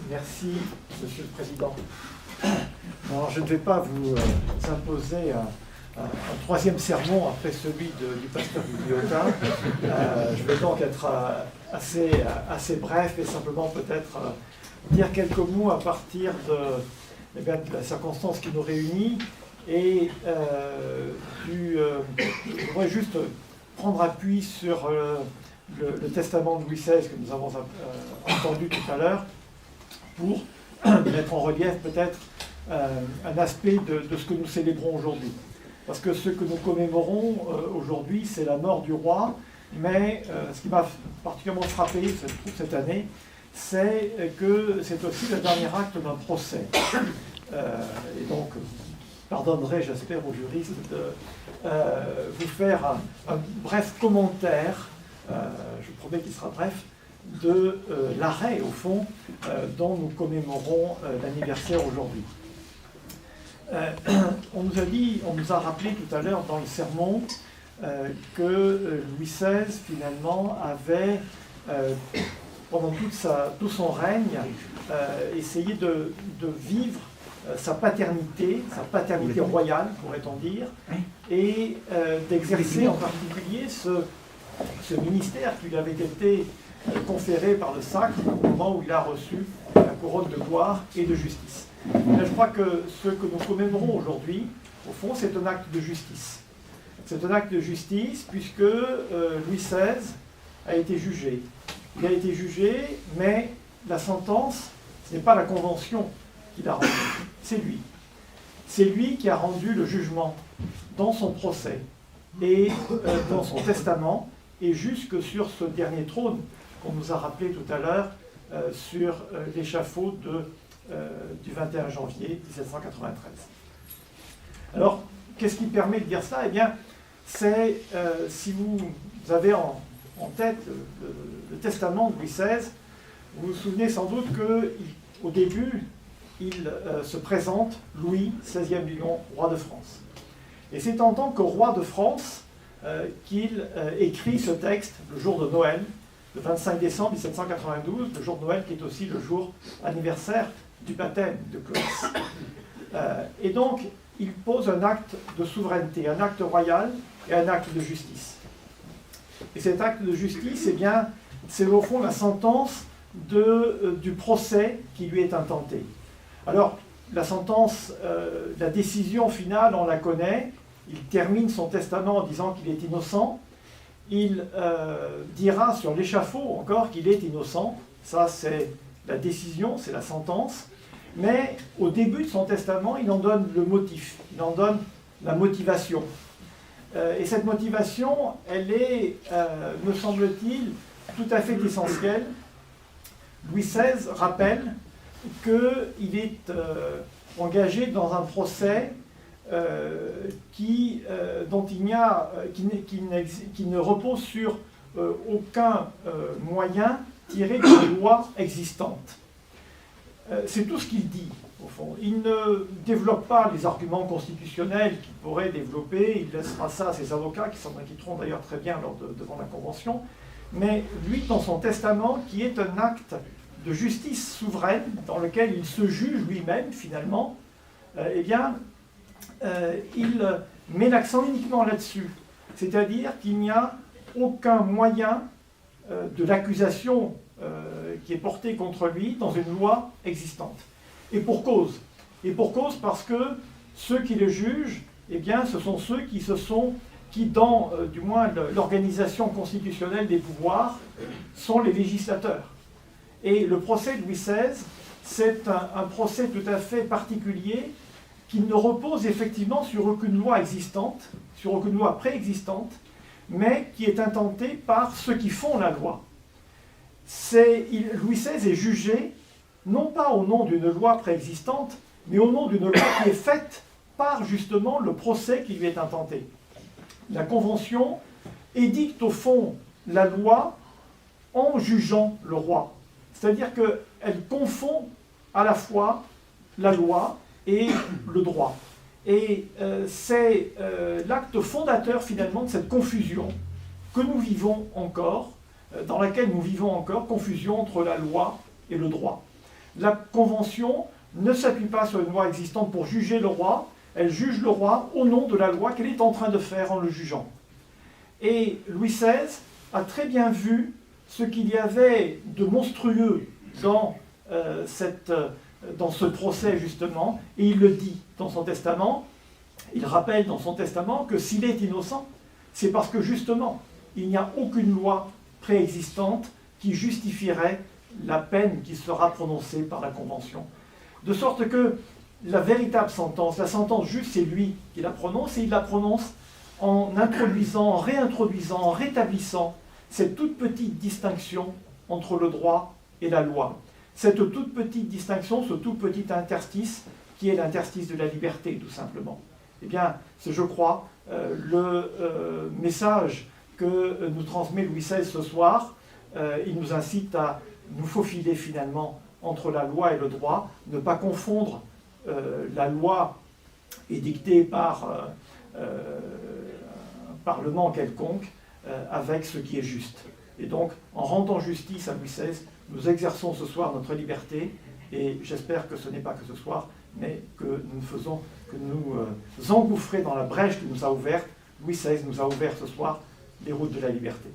Merci, Monsieur le Président. Alors, je ne vais pas vous imposer un troisième sermon après celui du pasteur Guillotin. Je vais donc être assez bref et simplement peut-être dire quelques mots à partir de la circonstance qui nous réunit et je voudrais juste prendre appui sur le testament de Louis XVI que nous avons entendu tout à l'heure pour mettre en relief peut-être un aspect de ce que nous célébrons aujourd'hui. Parce que ce que nous commémorons aujourd'hui, c'est la mort du roi, mais ce qui m'a particulièrement frappé cette année, c'est que c'est aussi le dernier acte d'un procès. Et donc, pardonnerai, j'espère, aux juristes de vous faire un bref commentaire, je promets qu'il sera bref, de l'arrêt, au fond, dont nous commémorons l'anniversaire aujourd'hui. On nous a rappelé tout à l'heure dans le sermon que Louis XVI, finalement, avait, pendant tout son règne, essayé de vivre sa paternité royale, pourrait-on dire, et d'exercer en particulier ce ministère qui lui avait été conféré par le sacre au moment où il a reçu la couronne de gloire et de justice. Et je crois que ce que nous commémorons aujourd'hui, au fond, c'est un acte de justice. C'est un acte de justice puisque Louis XVI a été jugé. Il a été jugé, mais la sentence, ce n'est pas la Convention qui l'a rendue, c'est lui. C'est lui qui a rendu le jugement dans son procès et dans son testament, et jusque sur ce dernier trône qu'on nous a rappelé tout à l'heure sur l'échafaud du 21 janvier 1793. Alors, qu'est-ce qui permet de dire ça? Eh bien, c'est, si vous avez en tête le testament de Louis XVI, vous vous souvenez sans doute qu'au début, il se présente Louis, 16e du nom, roi de France. Et c'est en tant que roi de France qu'il écrit ce texte le jour de Noël, le 25 décembre 1792, le jour de Noël qui est aussi le jour anniversaire du baptême de Clovis. Et donc, il pose un acte de souveraineté, un acte royal et un acte de justice. Et cet acte de justice, eh bien, c'est au fond la sentence du procès qui lui est intenté. Alors, la sentence, la décision finale, on la connaît. Il termine son testament en disant qu'il est innocent. Il dira sur l'échafaud encore qu'il est innocent. Ça, c'est la décision, c'est la sentence. Mais au début de son testament, il en donne le motif, il en donne la motivation. Et cette motivation, elle est, me semble-t-il, tout à fait essentielle. Louis XVI rappelle qu'il est engagé dans un procès qui ne repose sur aucun moyen tiré de loi existante. C'est tout ce qu'il dit, au fond. Il ne développe pas les arguments constitutionnels qu'il pourrait développer, il laissera ça à ses avocats, qui s'en inquiéteront d'ailleurs très bien devant la Convention, mais lui, dans son testament, qui est un acte de justice souveraine, dans lequel il se juge lui-même, finalement, eh bien, il met l'accent uniquement là-dessus. C'est-à-dire qu'il n'y a aucun moyen de l'accusation qui est portée contre lui dans une loi existante. Et pour cause. Et pour cause parce que ceux qui le jugent, eh bien, ce sont ceux qui dans, du moins, l'organisation constitutionnelle des pouvoirs, sont les législateurs. Et le procès de Louis XVI, c'est un procès tout à fait particulier qui ne repose effectivement sur aucune loi existante, sur aucune loi préexistante, mais qui est intenté par ceux qui font la loi. Louis XVI est jugé, non pas au nom d'une loi préexistante, mais au nom d'une loi qui est faite par justement le procès qui lui est intenté. La Convention édicte au fond la loi en jugeant le roi. C'est-à-dire qu'elle confond à la fois la loi et le droit. Et c'est l'acte fondateur finalement de cette confusion que nous vivons encore, dans laquelle nous vivons encore, confusion entre la loi et le droit. La Convention ne s'appuie pas sur une loi existante pour juger le roi, elle juge le roi au nom de la loi qu'elle est en train de faire en le jugeant. Et Louis XVI a très bien vu ce qu'il y avait de monstrueux dans ce procès, justement, et il le dit dans son testament. Il rappelle dans son testament que s'il est innocent, c'est parce que, justement, il n'y a aucune loi préexistante qui justifierait la peine qui sera prononcée par la Convention. De sorte que la véritable sentence, la sentence juste, c'est lui qui la prononce, et il la prononce en introduisant, en réintroduisant, en rétablissant cette toute petite distinction entre le droit et la loi. Cette toute petite distinction, ce tout petit interstice, qui est l'interstice de la liberté, tout simplement. Eh bien, c'est, je crois, le message que nous transmet Louis XVI ce soir. Il nous incite à nous faufiler finalement entre la loi et le droit, ne pas confondre la loi édictée par un parlement quelconque avec ce qui est juste. Et donc, en rendant justice à Louis XVI, nous exerçons ce soir notre liberté, et j'espère que ce n'est pas que ce soir, mais que nous faisons, que nous engouffrer dans la brèche qu'il nous a ouverte. Louis XVI nous a ouvert ce soir les routes de la liberté.